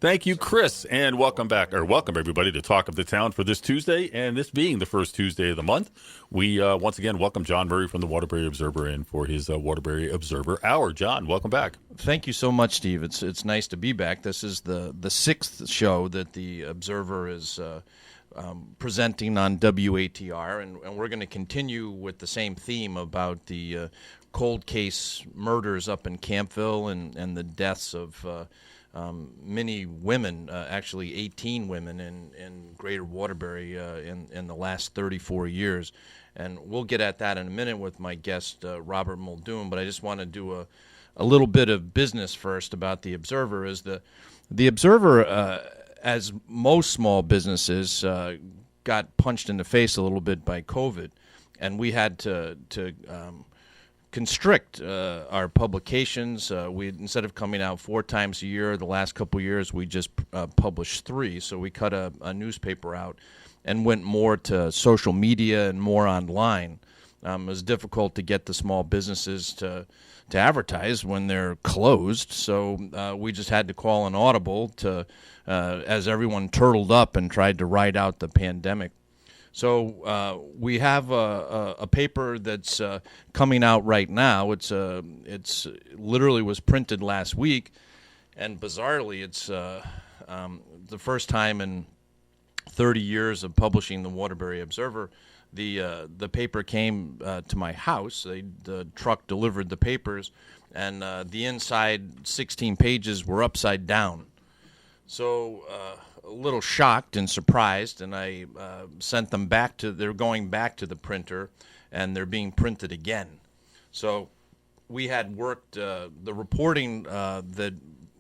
Thank you, Chris, and welcome back, or welcome everybody to Talk of the Town for this Tuesday, and this being the first Tuesday of the month. We once again welcome John Murray from the Waterbury Observer in for his Waterbury Observer Hour. John, welcome back. Thank you so much, Steve. It's nice to be back. This is the sixth show that the Observer is presenting on WATR, and we're going to continue with the same theme about the cold case murders up in Campville and the deaths of many women, actually 18 women in greater Waterbury in the last 34 years. And we'll get at that in a minute with my guest, Robert Muldoon, but I just want to do a little bit of business first about the Observer. Is the Observer, as most small businesses, got punched in the face a little bit by COVID, and we had to constrict our publications. We instead of coming out 4 times a year, the last couple of years we just published 3. So we cut a newspaper out and went more to social media and more online. It was difficult to get the small businesses to advertise when they're closed. So we just had to call an audible to as everyone turtled up and tried to ride out the pandemic. So we have a paper that's coming out right now. It's literally was printed last week, and bizarrely, it's the first time in 30 years of publishing the Waterbury Observer. The paper came to my house. The truck delivered the papers, and the inside 16 pages were upside down. So a little shocked and surprised, and I sent them back they're going back to the printer, and they're being printed again. So we had worked, the reporting that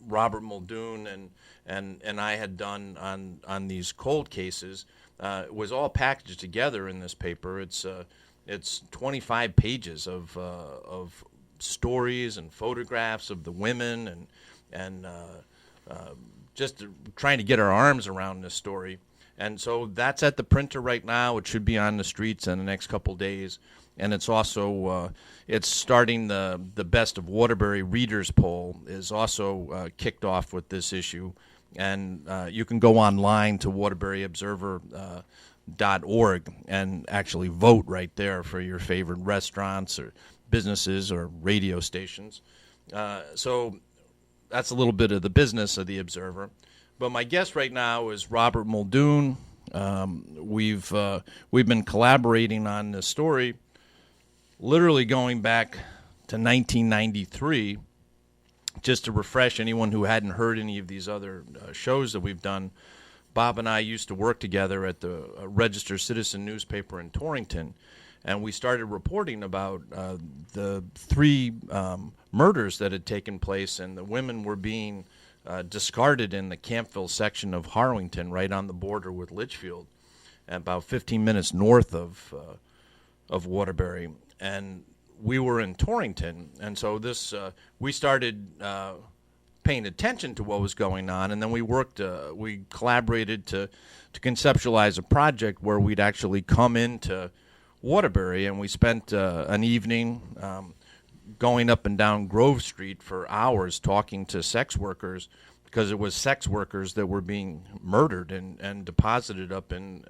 Robert Muldoon and I had done on these cold cases was all packaged together in this paper. It's 25 pages of stories and photographs of the women and just trying to get our arms around this story. And so that's at the printer right now. It should be on the streets in the next couple days. And it's also, it's starting the Best of Waterbury Readers Poll is also kicked off with this issue. And you can go online to waterburyobserver.org and actually vote right there for your favorite restaurants or businesses or radio stations. So that's a little bit of the business of the Observer. But my guest right now is Robert Muldoon. We've been collaborating on this story literally going back to 1993. Just to refresh anyone who hadn't heard any of these other shows that we've done, Bob and I used to work together at the Register Citizen newspaper in Torrington, and we started reporting about the 3 murders that had taken place, and the women were being discarded in the Campville section of Harwington, right on the border with Litchfield, about 15 minutes north of Waterbury. And we were in Torrington, and so we started paying attention to what was going on, and then we collaborated to conceptualize a project where we'd actually come into Waterbury, and we spent an evening going up and down Grove Street for hours talking to sex workers, because it was sex workers that were being murdered and deposited up in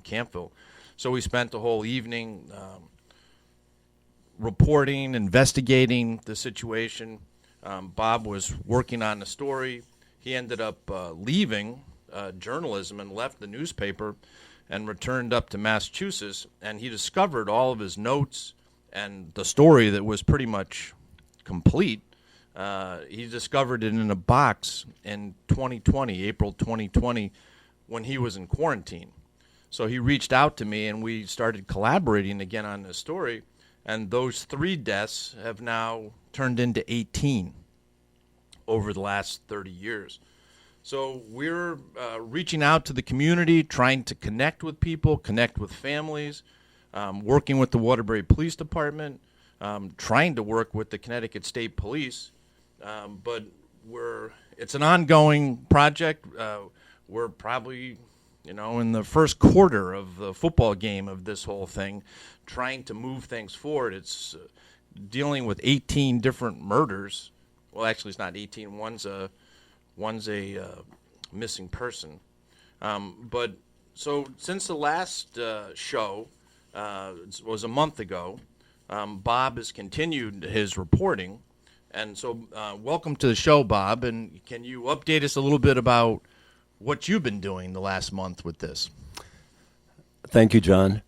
Campville. So we spent the whole evening reporting, investigating the situation. Bob was working on the story. He ended up leaving journalism and left the newspaper and returned up to Massachusetts, and he discovered all of his notes and the story that was pretty much complete. He discovered it in a box in 2020, April 2020, when he was in quarantine. So he reached out to me, and we started collaborating again on this story, and those 3 deaths have now turned into 18 over the last 30 years. So we're reaching out to the community, trying to connect with people, connect with families, working with the Waterbury Police Department, trying to work with the Connecticut State Police. But it's an ongoing project. We're probably, in the first quarter of the football game of this whole thing, trying to move things forward. It's dealing with 18 different murders. Well, actually, it's not 18. One's a missing person. But so since the last show was a month ago, Bob has continued his reporting. And so welcome to the show, Bob. And can you update us a little bit about what you've been doing the last month with this? Thank you, John.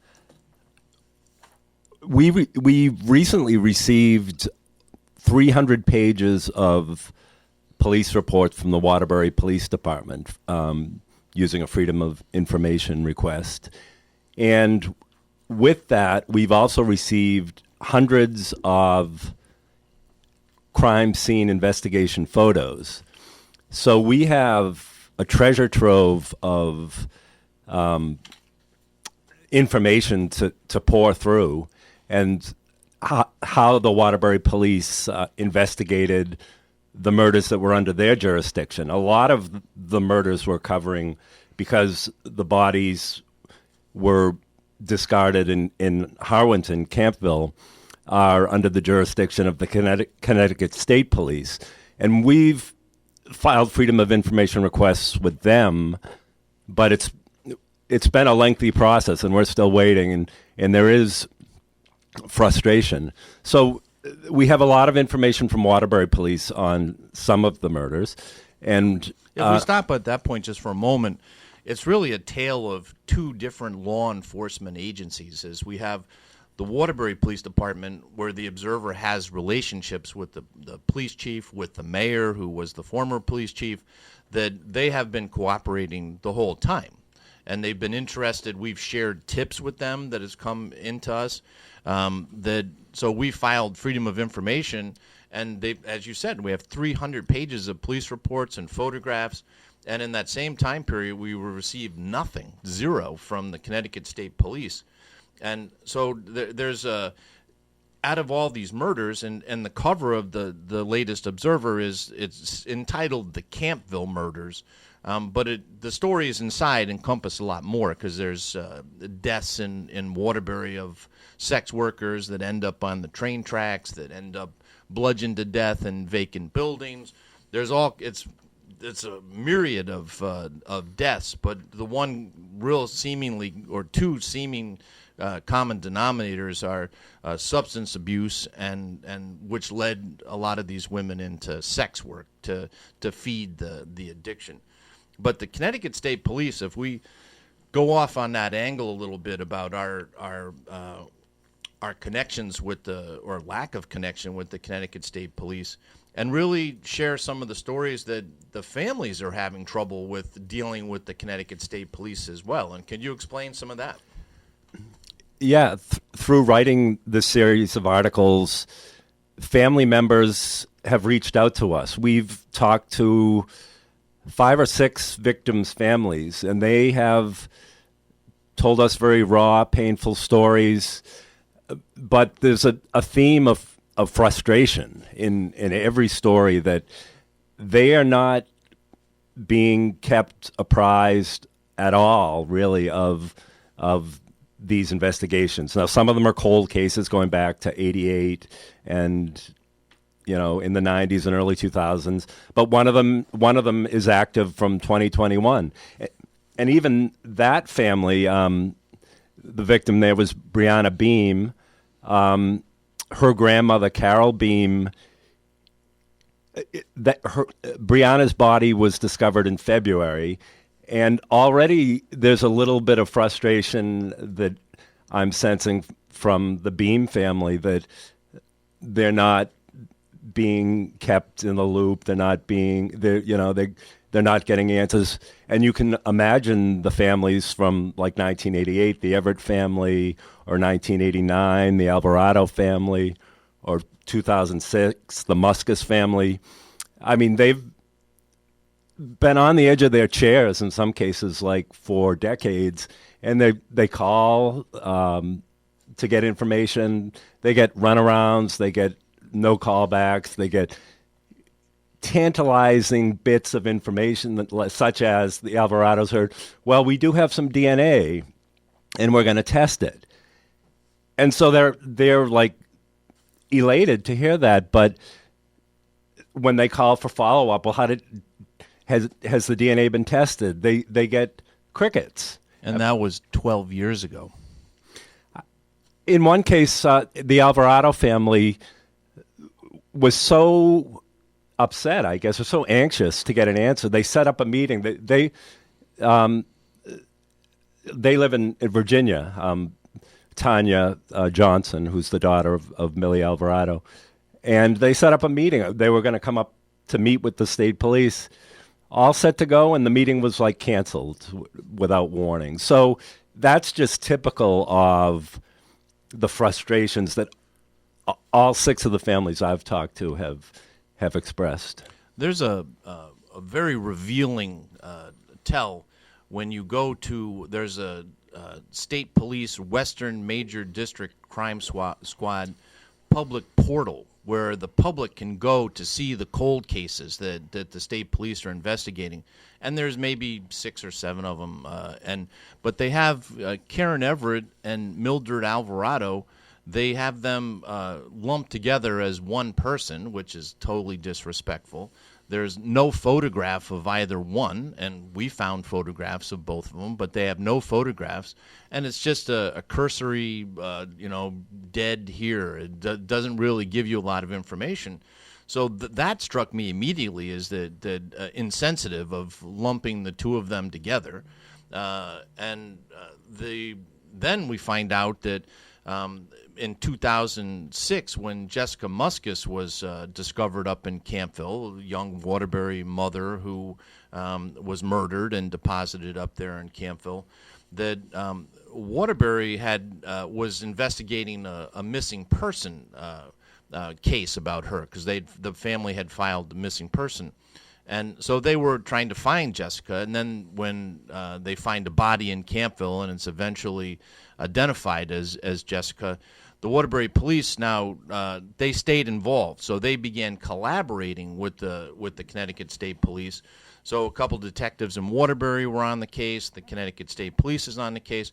We recently received 300 pages of police reports from the Waterbury Police Department using a Freedom of Information request. And with that, we've also received hundreds of crime scene investigation photos. So we have a treasure trove of information to pour through, and how the Waterbury police investigated the murders that were under their jurisdiction. A lot of the murders we're covering, because the bodies were discarded in Harwinton, Campville, are under the jurisdiction of the Connecticut State Police. And we've filed Freedom of Information requests with them, but it's been a lengthy process, and we're still waiting, and there is frustration. So we have a lot of information from Waterbury Police on some of the murders. And if we stop at that point just for a moment, it's really a tale of two different law enforcement agencies. As we have the Waterbury Police Department, where the Observer has relationships with the police chief, with the mayor, who was the former police chief, that they have been cooperating the whole time. And they've been interested. We've shared tips with them that has come into us. So we filed Freedom of Information, and they, as you said, we have 300 pages of police reports and photographs. And in that same time period, we received nothing, zero, from the Connecticut State Police. And so there's out of all these murders, and the cover of the latest Observer it's entitled "The Campville Murders." But the stories inside encompass a lot more, because there's deaths in Waterbury of sex workers that end up on the train tracks, that end up bludgeoned to death in vacant buildings. There's it's a myriad of deaths, but the one real seemingly, or two seeming common denominators are substance abuse, and which led a lot of these women into sex work to feed the addiction. But the Connecticut State Police, if we go off on that angle a little bit about our connections with or lack of connection with the Connecticut State Police, and really share some of the stories that the families are having trouble with dealing with the Connecticut State Police as well. And can you explain some of that? Yeah, through writing this series of articles, family members have reached out to us. We've talked to 5 or 6 victims' families, and they have told us very raw, painful stories. But there's a theme of frustration in every story, that they are not being kept apprised at all, really, of these investigations. Now, some of them are cold cases going back to '88 and in the '90s and early 2000s. But one of them is active from 2021, and even that family, the victim there was Brianna Beam. Her grandmother, Carol Beam, Brianna's body was discovered in February, and already there's a little bit of frustration that I'm sensing from the Beam family, that they're not being kept in the loop. They're not getting answers. And you can imagine the families from like 1988, the Everett family, or 1989, the Alvarado family, or 2006, the Muscus family. I mean, they've been on the edge of their chairs in some cases, like for decades, and they call to get information. They get runarounds. They get no callbacks. They get tantalizing bits of information, such as the Alvarados heard, well, we do have some DNA, and we're going to test it. And so they're like elated to hear that, but when they call for follow-up, well, has the DNA been tested? They get crickets. And that was 12 years ago. In one case, the Alvarado family was so upset, I guess, or so anxious to get an answer. They set up a meeting. They live in Virginia. Tanya Johnson, who's the daughter of Millie Alvarado, and they set up a meeting. They were going to come up to meet with the state police, all set to go, and the meeting was like canceled without warning. So that's just typical of the frustrations that all 6 of the families I've talked to have expressed. There's a very revealing tell when you go to, there's a state police Western Major District Crime Squad public portal where the public can go to see the cold cases that the state police are investigating. And there's maybe 6 or 7 of them. But they have Karen Everett and Mildred Alvarado. They have them lumped together as one person, which is totally disrespectful. There's no photograph of either one, and we found photographs of both of them, but they have no photographs, and it's just a cursory, dead here. It doesn't really give you a lot of information. So that struck me immediately as the insensitive of lumping the 2 of them together. Then we find out that in 2006, when Jessica Muscus was discovered up in Campville, a young Waterbury mother who was murdered and deposited up there in Campville, that Waterbury was investigating a missing person case about her because the family had filed the missing person. And so they were trying to find Jessica, and then when they find a body in Campville and it's eventually identified as Jessica, the Waterbury police now they stayed involved. So they began collaborating with the Connecticut State Police. So a couple detectives in Waterbury were on the case. The Connecticut State Police is on the case.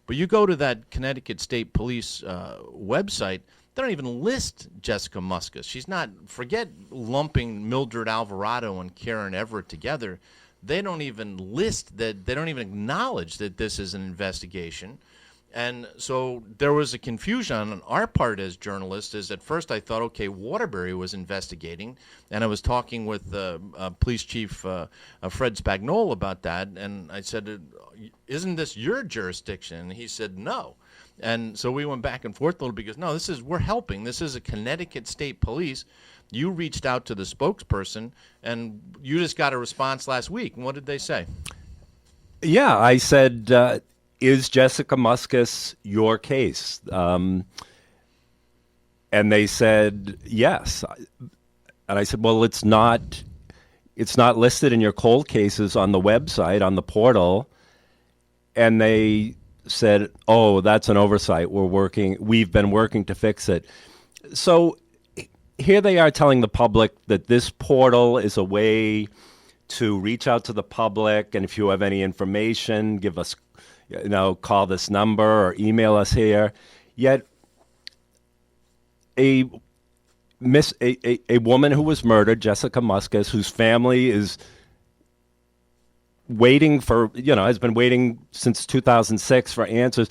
But you go to that Connecticut State Police website, they don't even list Jessica Muscus. She's not, forget lumping Mildred Alvarado and Karen Everett together. They don't even list that, they don't even acknowledge that this is an investigation. And so there was a confusion on our part as journalists. Is at first I thought, okay, Waterbury was investigating, and I was talking with Police Chief Fred Spinola about that, and I said, isn't this your jurisdiction? And he said, no. And so we went back and forth a little because, no, we're helping. This is a Connecticut State Police. You reached out to the spokesperson, and you just got a response last week. And what did they say? Yeah, I said, is Jessica Muscus your case? And they said, yes. And I said, well, it's not listed in your cold cases on the website, on the portal. And they said, oh, that's an oversight. We've been working to fix it. So here they are telling the public that this portal is a way to reach out to the public. And if you have any information, give us, call this number or email us here. Yet a woman who was murdered, Jessica Muscus, whose family is waiting for, has been waiting since 2006 for answers.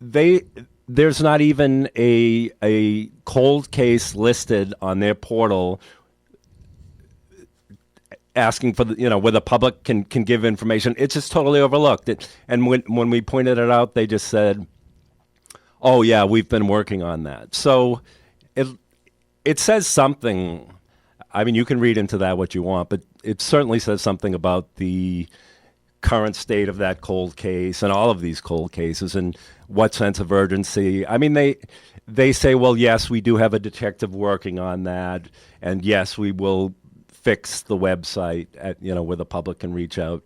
There's not even a cold case listed on their portal asking for where the public can give information. It's just totally overlooked. And when we pointed it out, they just said, "Oh yeah, we've been working on that." So it says something. I mean, you can read into that what you want, but it certainly says something about the current state of that cold case and all of these cold cases and what sense of urgency. I mean, they say, well, yes, we do have a detective working on that, and yes, we will fix the website where the public can reach out.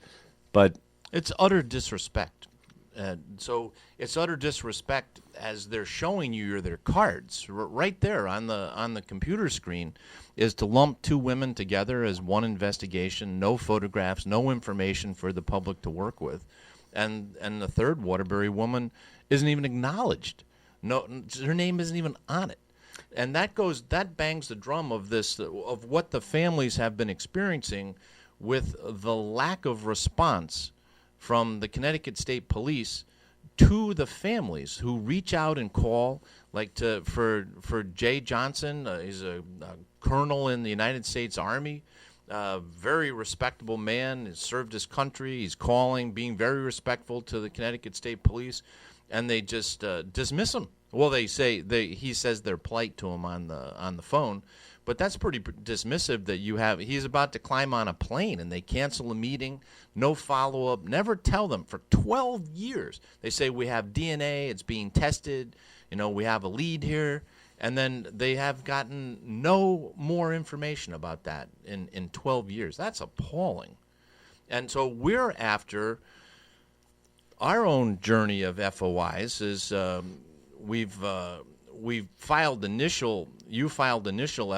But it's utter disrespect. So it's utter disrespect as they're showing you their cards right there on the computer screen, is to lump 2 women together as one investigation, no photographs, no information for the public to work with, and the third Waterbury woman isn't even acknowledged. No, her name isn't even on it. And that bangs the drum of this, of what the families have been experiencing with the lack of response from the Connecticut State Police to the families who reach out and call, like for Jay Johnson. He's a colonel in the United States Army, very respectable man. Has served his country. He's calling, being very respectful to the Connecticut State Police, and they just dismiss him. Well, he says they're polite to him on the phone, but that's pretty dismissive. He's about to climb on a plane and they cancel a meeting, no follow up, never tell them for 12 years. They say we have DNA, it's being tested, we have a lead here, and then they have gotten no more information about that in 12 years. That's appalling. And so we're after our own journey of FOIs is we've filed initial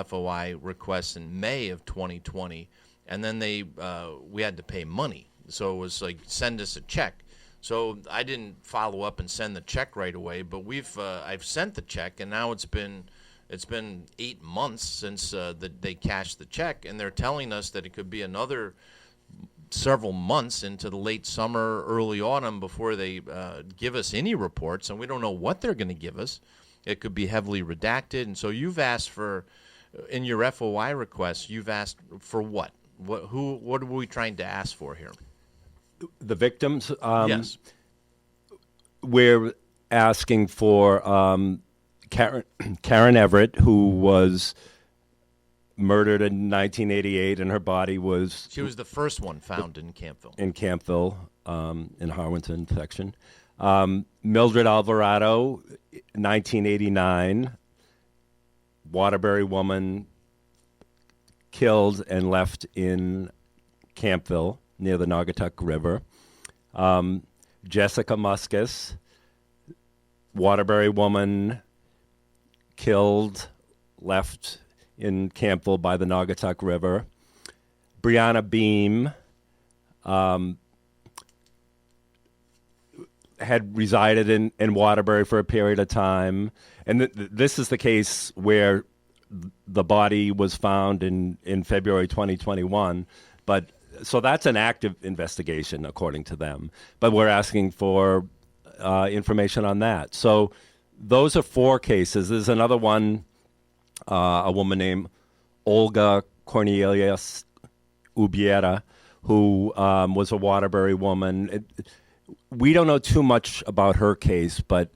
FOI requests in May of 2020, and then we had to pay money. So it was like, send us a check. So I didn't follow up and send the check right away, but I've sent the check, and now it's been 8 months since they cashed the check, and they're telling us that it could be another several months into the late summer, early autumn before they give us any reports, and we don't know what they're going to give us. It could be heavily redacted, and so you've asked for, in your FOI request, you've asked for what? What are we trying to ask for here? The victims? Yes. We're asking for Karen Everett, who was murdered in 1988, and her body was... She was the first one found in Campville. In Harwinton section. Mildred Alvarado, 1989, Waterbury woman killed and left in Campville near the Naugatuck River. Jessica Muscus, Waterbury woman killed, left in Campville by the Naugatuck River. Brianna Beam had resided in Waterbury for a period of time. And this is the case where the body was found in February 2021. But so that's an active investigation, according to them. But we're asking for information on that. So those are 4 cases. There's another one, a woman named Olga Cornelius Ubiera, who was a Waterbury woman. We don't know too much about her case, but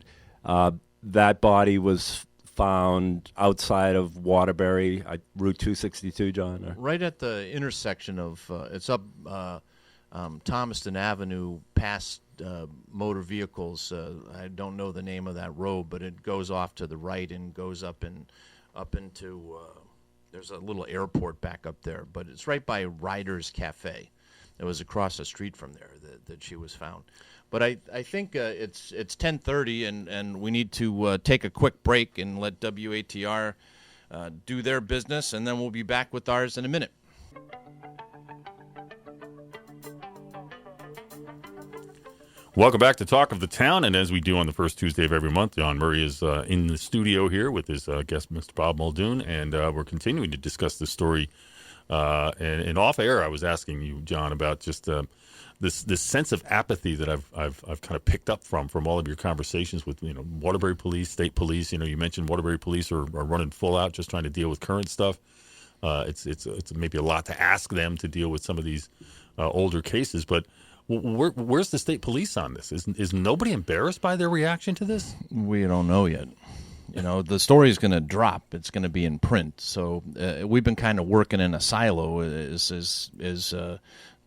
that body was found outside of Waterbury, Route 262, John? Right at the intersection of, it's up Thomaston Avenue past motor vehicles. I don't know the name of that road, but it goes off to the right and goes up into, there's a little airport back up there, but it's right by Ryder's Cafe. It was across the street from there that she was found. But I think it's 10:30, and we need to take a quick break and let WATR do their business, and then we'll be back with ours in a minute. Welcome back to Talk of the Town, and as we do on the first Tuesday of every month, John Murray is in the studio here with his guest, Mr. Bob Muldoon, and we're continuing to discuss this story. And off air, I was asking you, John, about just this sense of apathy that I've kind of picked up from all of your conversations with Waterbury Police, State Police. You mentioned Waterbury Police are running full out, just trying to deal with current stuff. It's maybe a lot to ask them to deal with some of these older cases, but where's the State Police on this? Is nobody embarrassed by their reaction to this? We don't know yet. The story is going to drop. It's going to be in print. So we've been kind of working in a silo. Is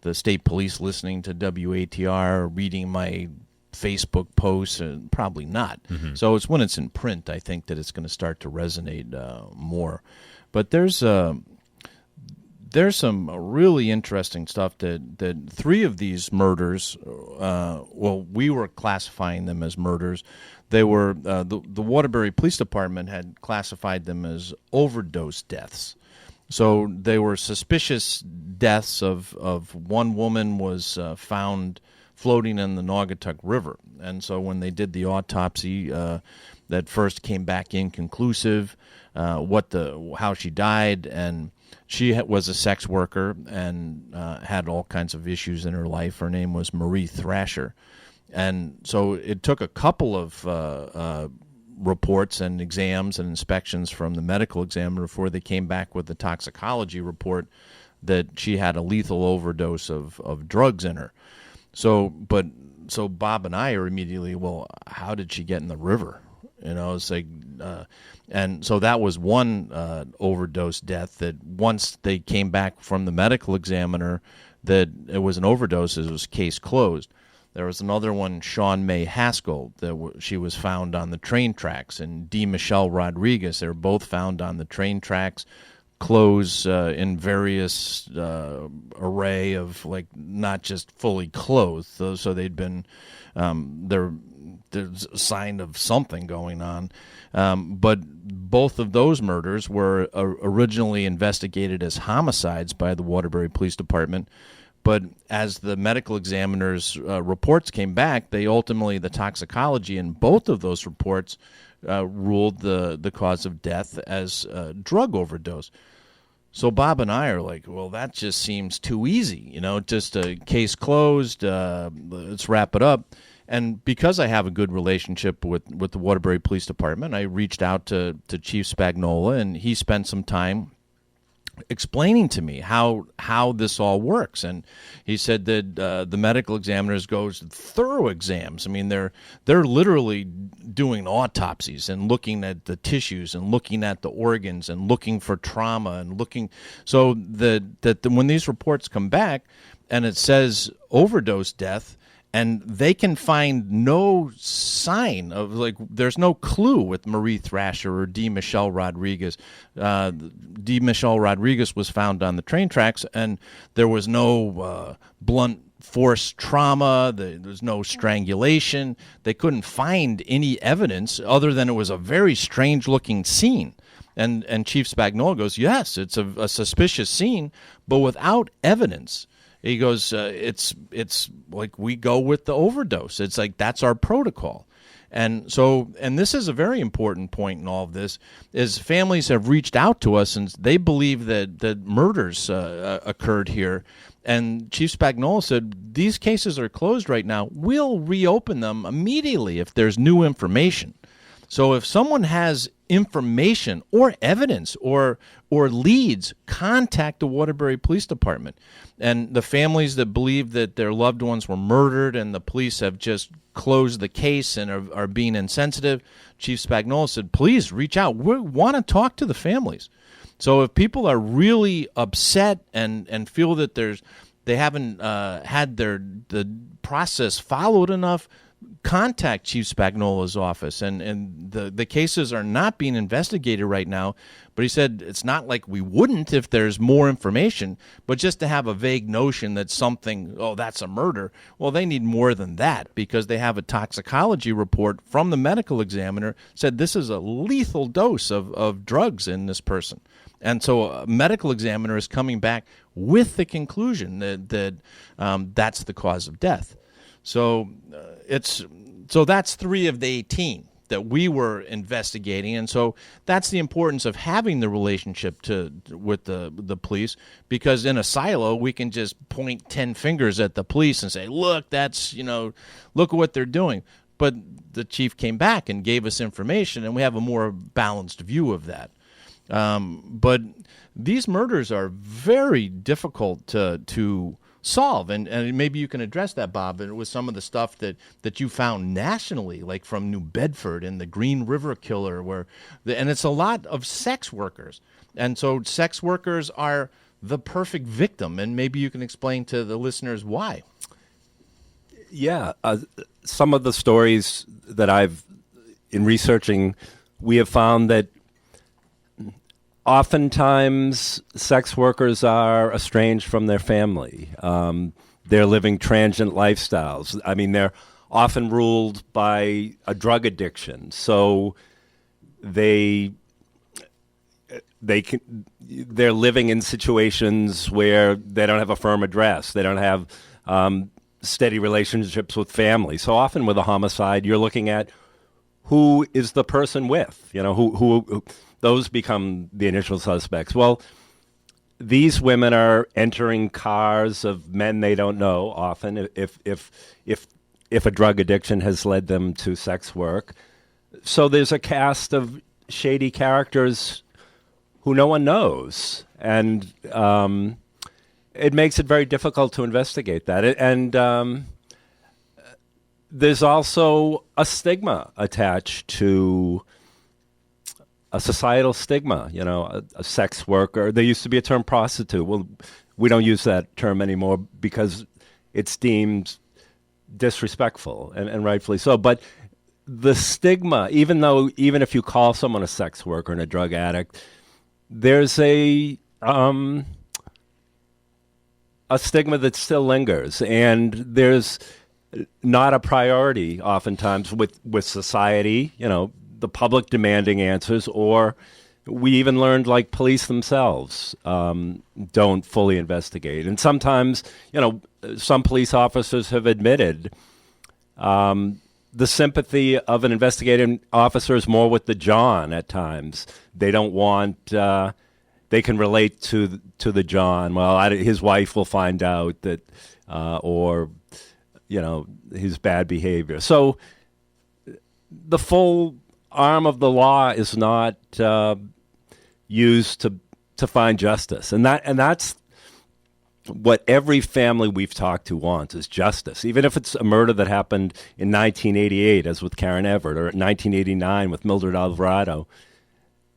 the State Police listening to WATR, reading my Facebook posts? Probably not. Mm-hmm. So it's when it's in print, I think, that it's going to start to resonate more. But there's some really interesting stuff that 3 of these murders, we were classifying them as murders. They were the Waterbury Police Department had classified them as overdose deaths. So they were suspicious deaths of one woman was found floating in the Naugatuck River. And so when they did the autopsy, that first came back inconclusive, how she died, and she was a sex worker and had all kinds of issues in her life. Her name was Marie Thrasher. And so it took a couple of reports and exams and inspections from the medical examiner before they came back with the toxicology report that she had a lethal overdose of drugs in her. So Bob and I are immediately, well, how did she get in the river? It's like, and so that was one overdose death that once they came back from the medical examiner that it was an overdose, it was case closed. There was another one, Sean May Haskell, that she was found on the train tracks, and D. Michelle Rodriguez. They were both found on the train tracks, clothes in various array of, like, not just fully clothed. So they'd been there's a sign of something going on. But both of those murders were originally investigated as homicides by the Waterbury Police Department. But as the medical examiner's reports came back, the toxicology in both of those reports ruled the cause of death as drug overdose. So Bob and I are like, well, that just seems too easy, just a case closed, let's wrap it up. And because I have a good relationship with the Waterbury Police Department, I reached out to Chief Spinola, and he spent some time explaining to me how this all works. And he said that the medical examiners goes thorough exams. I mean, they're literally doing autopsies and looking at the tissues and looking at the organs and looking for trauma and looking. So when these reports come back and it says overdose death, and they can find no sign of, like, there's no clue with Marie Thrasher or D. Michelle Rodriguez. D. Michelle Rodriguez was found on the train tracks, and there was no blunt force trauma. There's no strangulation. They couldn't find any evidence other than it was a very strange-looking scene. And Chief Spagnola goes, yes, it's a suspicious scene, but without evidence. He goes, it's like we go with the overdose. It's like that's our protocol. And this is a very important point in all of this, is families have reached out to us and they believe that murders occurred here. And Chief Spagnola said, these cases are closed right now. We'll reopen them immediately if there's new information. So if someone has information or evidence or leads, contact the Waterbury Police Department. And the families that believe that their loved ones were murdered and the police have just closed the case and are being insensitive, Chief Spagnola said, please reach out. We want to talk to the families. So if people are really upset and feel that they haven't had the process followed enough, contact Chief Spagnola's office. And the cases are not being investigated right now, but he said it's not like we wouldn't if there's more information, but just to have a vague notion that something, that's a murder, well, they need more than that, because they have a toxicology report from the medical examiner said this is a lethal dose of drugs in this person. And so a medical examiner is coming back with the conclusion that that's the cause of death. So that's 3 of the 18 that we were investigating, and so that's the importance of having the relationship with the police, because in a silo we can just point 10 fingers at the police and say, look, look at what they're doing. But the chief came back and gave us information, and we have a more balanced view of that. But these murders are very difficult to solve, and maybe you can address that, Bob, with some of the stuff that you found nationally, like from New Bedford and the Green River Killer, and it's a lot of sex workers, and so sex workers are the perfect victim, and maybe you can explain to the listeners why. Yeah, some of the stories that in researching, we have found that oftentimes sex workers are estranged from their family. They're living transient lifestyles. I mean, they're often ruled by a drug addiction. So they're living in situations where they don't have a firm address. They don't have steady relationships with family. So often with a homicide, you're looking at who is the person with, who those become the initial suspects. Well, these women are entering cars of men they don't know often if a drug addiction has led them to sex work. So there's a cast of shady characters who no one knows, and it makes it very difficult to investigate that. And there's also a stigma attached to a societal stigma, a sex worker. There used to be a term prostitute. Well, we don't use that term anymore because it's deemed disrespectful, and rightfully so. But the stigma, even if you call someone a sex worker and a drug addict, there's a stigma that still lingers, and there's not a priority oftentimes with society, the public demanding answers, or we even learned like police themselves don't fully investigate. And sometimes, some police officers have admitted the sympathy of an investigating officer is more with the John at times. They don't want, they can relate to the John. Well, his wife will find out that, or, his bad behavior. So the full arm of the law is not used to find justice, and that's what every family we've talked to wants, is justice. Even if it's a murder that happened in 1988, as with Karen Everett, or 1989 with Mildred Alvarado,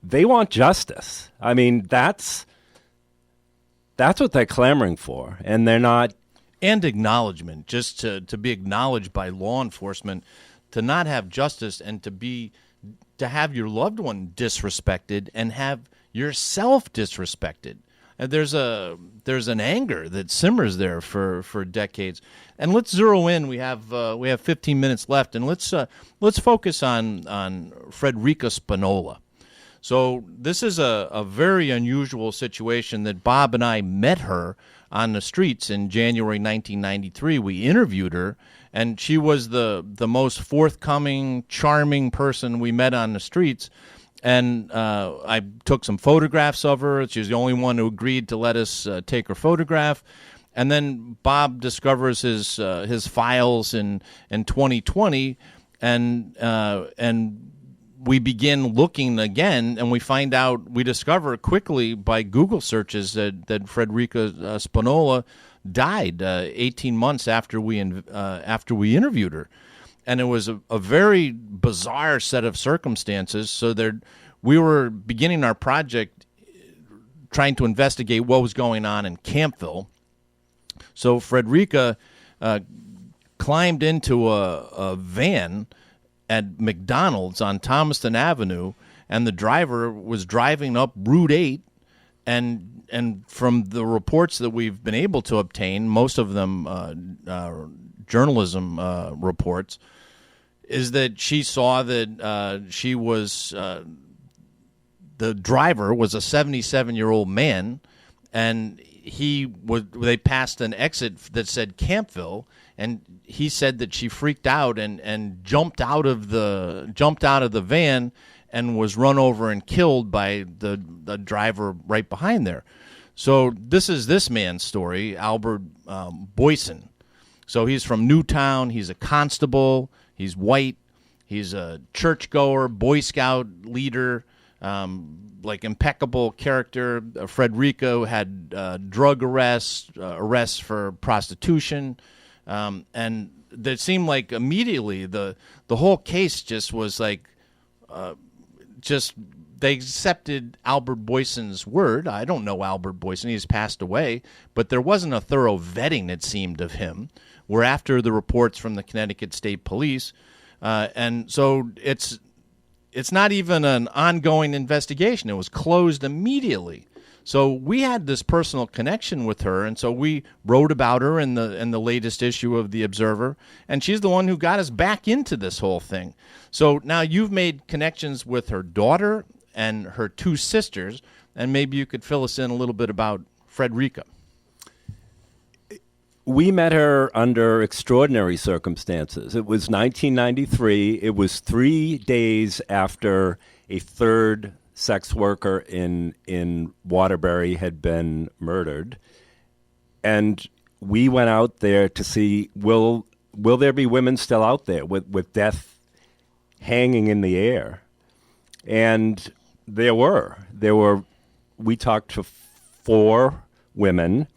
they want justice. I mean, that's what they're clamoring for, and they're not. And acknowledgement, just to be acknowledged by law enforcement, to not have justice, and to have your loved one disrespected and have yourself disrespected. And there's an anger that simmers there for decades. And let's zero in. We have 15 minutes left, and let's focus on Frederica Spinola. So this is a very unusual situation that Bob and I met her on the streets in January 1993. We interviewed her, and she was the most forthcoming, charming person we met on the streets. And I took some photographs of her. She was the only one who agreed to let us take her photograph. And then Bob discovers his files in 2020, and we begin looking again, and we discover quickly by Google searches that Frederica Spinola died 18 months after we interviewed her. And it was a very bizarre set of circumstances. So we were beginning our project trying to investigate what was going on in Campville. So Frederica climbed into a van at McDonald's on Thomaston Avenue, and the driver was driving up Route 8, and from the reports that we've been able to obtain, most of them journalism reports, is that she saw that she was the driver was a 77-year-old man, and they passed an exit that said Campville, and he said that she freaked out and jumped out of the van and was run over and killed by the driver right behind there. So this is this man's story, Albert Boyson. So he's from Newtown. He's a constable. He's white. He's a churchgoer, Boy Scout leader, like impeccable character. Frederica had drug arrests for prostitution, and it seemed like immediately the whole case just was like they accepted Albert Boyson's word. I don't know Albert Boyson. He's passed away. But there wasn't a thorough vetting, it seemed, of him. We're after the reports from the Connecticut State Police. And so it's not even an ongoing investigation. It was closed immediately. So we had this personal connection with her, and so we wrote about her in the latest issue of The Observer, and she's the one who got us back into this whole thing. So now you've made connections with her daughter and her two sisters, and maybe you could fill us in a little bit about Frederica. We met her under extraordinary circumstances. It was 1993. It was 3 days after a third sex worker in Waterbury had been murdered, and we went out there to see will there be women still out there with death hanging in the air, and there were. We talked to 4 women.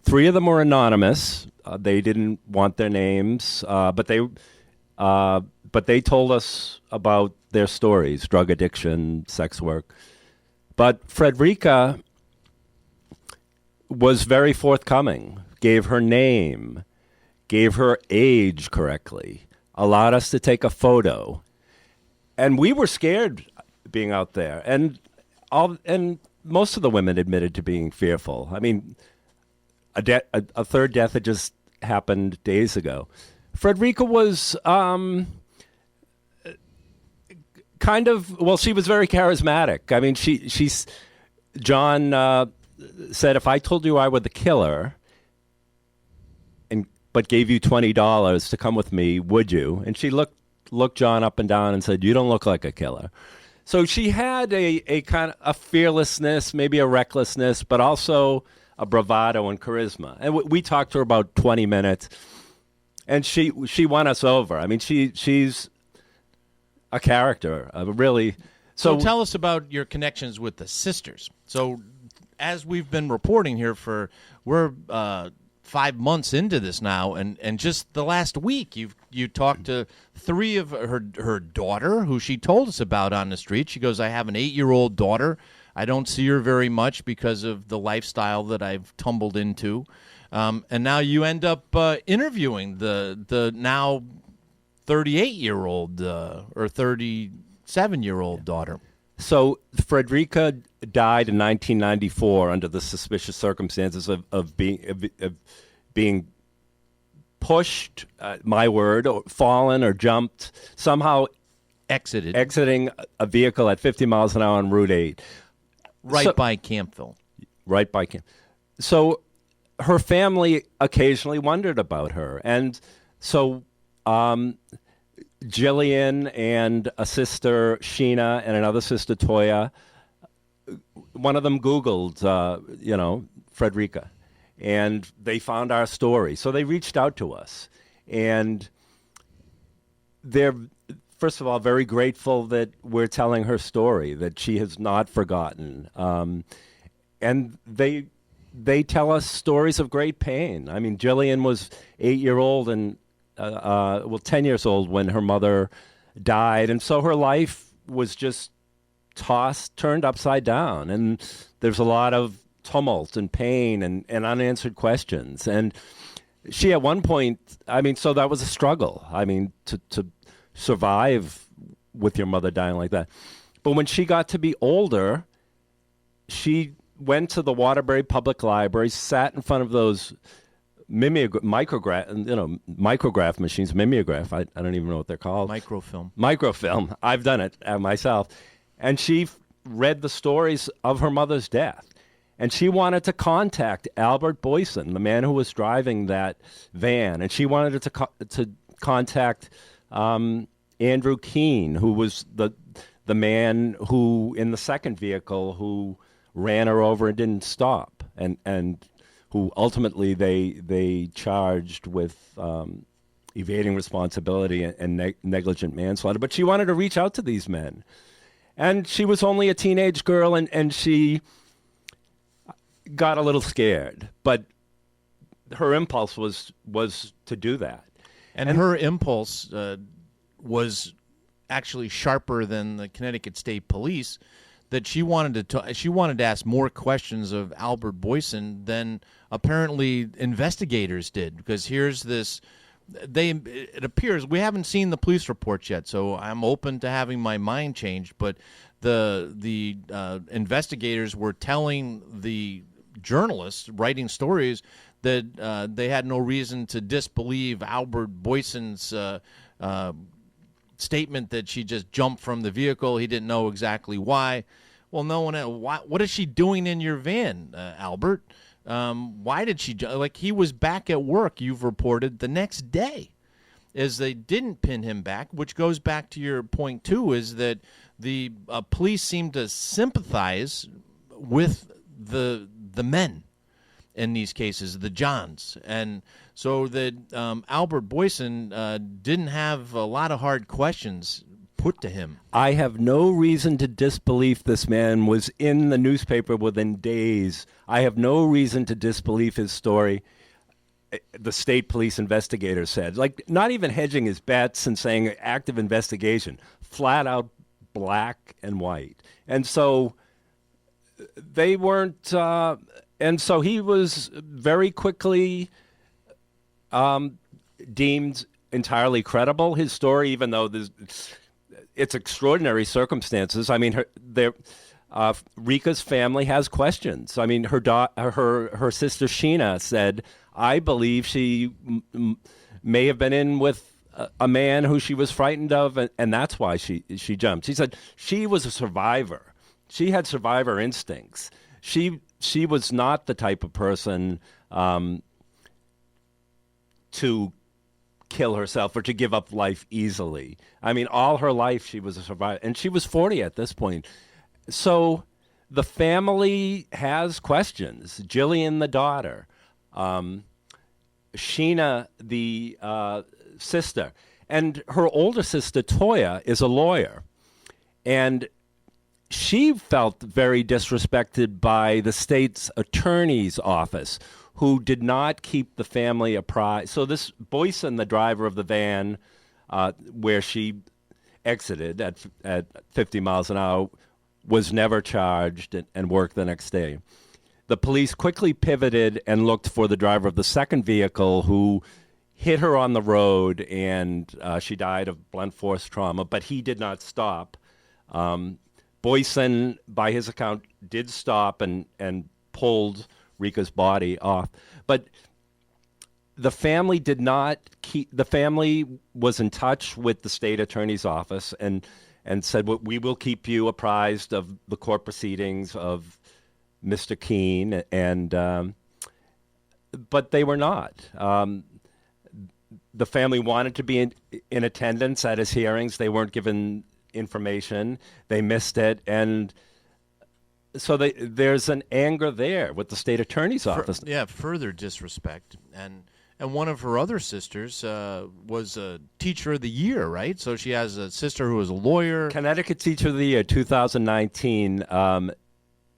3 of them were anonymous. They didn't want their names, but they told us about their stories: drug addiction, sex work. But Frederica was very forthcoming. Gave her name, gave her age correctly, allowed us to take a photo, and we were scared being out there. And most of the women admitted to being fearful. I mean, a third death had just happened days ago. Frederica was kind of, well, she was very charismatic. I mean, John said, if I told you I were the killer, but gave you $20 to come with me, would you? And she looked John up and down and said, you don't look like a killer. So she had a kind of a fearlessness, maybe a recklessness, but also a bravado and charisma. And we talked to her about 20 minutes, and she won us over. I mean, she's a character, really. So tell us about your connections with the sisters. So as we've been reporting here we're 5 months into this now, and just the last week you talked to 3 of her daughter, who she told us about on the street. She goes, I have an 8-year-old daughter. I don't see her very much because of the lifestyle that I've tumbled into. And now you end up interviewing the now 38-year-old or 37-year-old daughter. So Frederica died in 1994 under the suspicious circumstances of being pushed, my word, or fallen or jumped, somehow exiting a vehicle at 50 miles an hour on Route 8. By Campville. Right by Camp. So her family occasionally wondered about her. And so Jillian and a sister, Sheena, and another sister, Toya, one of them Googled, Frederica, and they found our story. So they reached out to us. And they're, first of all, very grateful that we're telling her story, that she has not forgotten. And they tell us stories of great pain. I mean, Jillian was 8-year-old and 10 years old when her mother died, and so her life was just turned upside down, and there's a lot of tumult and pain and unanswered questions. And she, at one point, I mean, so that was a struggle. I mean, to survive with your mother dying like that. But when she got to be older, she went to the Waterbury Public Library, sat in front of those micrograph machines, mimeograph. I don't even know what they're called. Microfilm. I've done it myself. And she read the stories of her mother's death. And she wanted to contact Albert Boyson, the man who was driving that van. And she wanted to contact Andrew Keene, who was the man who, in the second vehicle, who ran her over and didn't stop. And who ultimately they charged with evading responsibility and negligent manslaughter. But she wanted to reach out to these men. And she was only a teenage girl, and she got a little scared. But her impulse was to do that. And her impulse was actually sharper than the Connecticut State Police, that she wanted to ask more questions of Albert Boyson than apparently investigators did. Because here's this, it appears, we haven't seen the police reports yet, so I'm open to having my mind changed. But the investigators were telling the journalists writing stories that they had no reason to disbelieve Albert Boyson's statement that she just jumped from the vehicle. He didn't know exactly why. Well, no one. What is she doing in your van, Albert? Why did she? He was back at work, you've reported, the next day, as they didn't pin him back. Which goes back to your point too, is that the police seem to sympathize with the men in these cases, the Johns. And so that Albert Boyson didn't have a lot of hard questions put to him. I have no reason to disbelieve this man was in the newspaper within days. I have no reason to disbelieve his story. The state police investigator said, like, not even hedging his bets and saying active investigation, flat out black and white. And so they weren't, and so he was very quickly deemed entirely credible. His story, even though it's extraordinary circumstances. I mean, Rika's family has questions. I mean, her sister Sheena said, I believe she may have been in with a man who she was frightened of, and that's why she jumped. She said she was a survivor. She had survivor instincts. She was not the type of person to kill herself or to give up life easily. I mean, all her life she was a survivor, and she was 40 at this point. So the family has questions. Jillian, the daughter, Sheena, the sister, and her older sister, Toya, is a lawyer. And she felt very disrespected by the state's attorney's office, who did not keep the family apprised. So this Boyson, the driver of the van where she exited at 50 miles an hour, was never charged and worked the next day. The police quickly pivoted and looked for the driver of the second vehicle, who hit her on the road, and she died of blunt force trauma, but he did not stop. Boyson, by his account, did stop and pulled Rika's body off. But the family did not keep, the family was in touch with the state attorney's office and said, well, we will keep you apprised of the court proceedings of Mr. Keene, but they were not. The family wanted to be in attendance at his hearings. They weren't given information. They missed it, and so there's an anger there with the state attorney's office. Further disrespect. And one of her other sisters was a teacher of the year, right? So she has a sister who was a lawyer. Connecticut Teacher of the Year, 2019,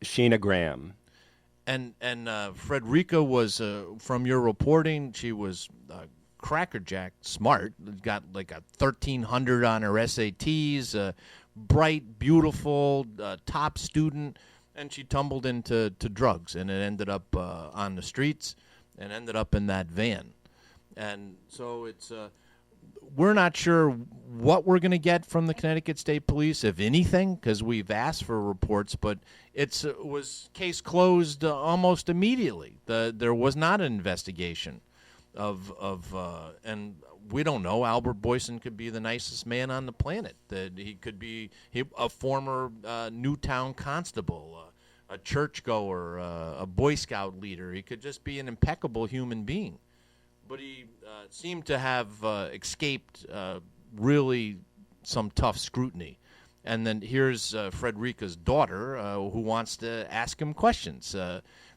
Sheena Graham. And Frederica was, from your reporting, she was crackerjack smart. Got like a 1,300 on her SATs, bright, beautiful, top student. And she tumbled into drugs, and it ended up on the streets and ended up in that van. And so it's we're not sure what we're going to get from the Connecticut State Police, if anything, because we've asked for reports, but it was case closed almost immediately. There was not an investigation and we don't know. Albert Boyson could be the nicest man on the planet. That he could be a former Newtown constable, a churchgoer, a Boy Scout leader. He could just be an impeccable human being. But he seemed to have escaped really some tough scrutiny. And then here's Frederica's daughter who wants to ask him questions,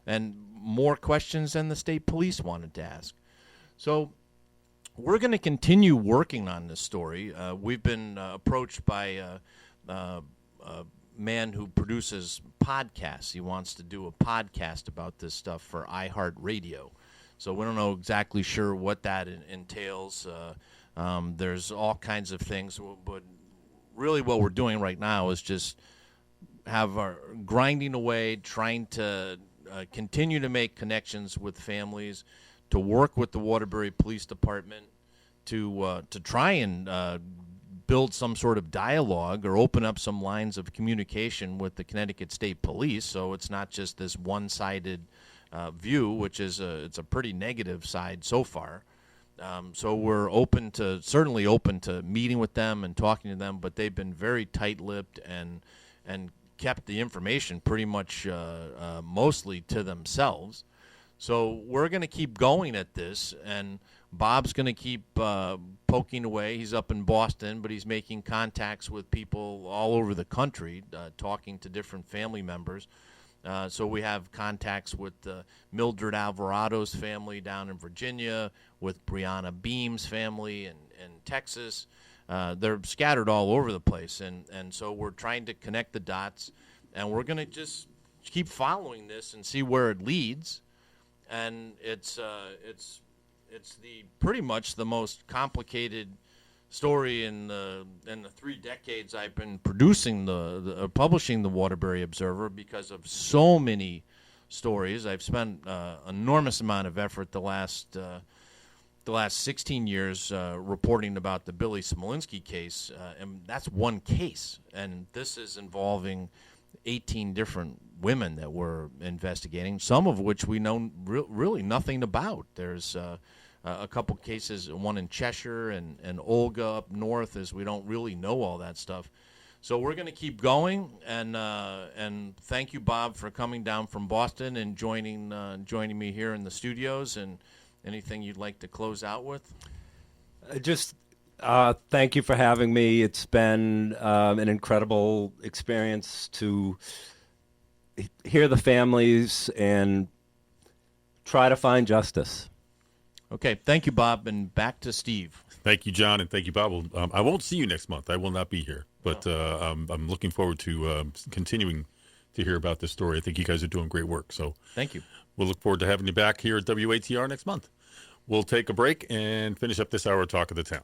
and more questions than the state police wanted to ask. So we're going to continue working on this story. We've been approached by a man who produces podcasts. He wants to do a podcast about this stuff for iHeartRadio. So we don't know exactly sure what that entails. There's all kinds of things, but really what we're doing right now is just have our grinding away, trying to continue to make connections with families, to work with the Waterbury Police Department, to try and build some sort of dialogue or open up some lines of communication with the Connecticut State Police, so it's not just this one-sided view, which is it's a pretty negative side so far. So we're certainly open to meeting with them and talking to them, but they've been very tight-lipped and kept the information pretty much mostly to themselves. So we're going to keep going at this, Bob's going to keep poking away. He's up in Boston, but he's making contacts with people all over the country, talking to different family members. So we have contacts with Mildred Alvarado's family down in Virginia, with Brianna Beam's family in Texas. They're scattered all over the place, and so we're trying to connect the dots, and we're going to just keep following this and see where it leads. And it's the pretty much the most complicated story in the 3 decades I've been producing publishing the Waterbury Observer, because of so many stories. I've spent enormous amount of effort the last 16 years reporting about the Billy Smolinski case, and that's one case, and this is involving 18 different women that we're investigating, some of which we know really nothing about. There's a couple cases, one in Cheshire and Olga up north, as we don't really know all that stuff. So we're going to keep going, and thank you, Bob, for coming down from Boston and joining me here in the studios. And anything you'd like to close out with? Just thank you for having me. It's been an incredible experience to hear the families and try to find justice. Okay, thank you, Bob, and back to Steve. Thank you, John, and thank you, Bob. I won't see you next month. I will not be here, but I'm looking forward to continuing to hear about this story. I think you guys are doing great work. So thank you. We'll look forward to having you back here at WATR next month. We'll take a break and finish up this hour of Talk of the Town.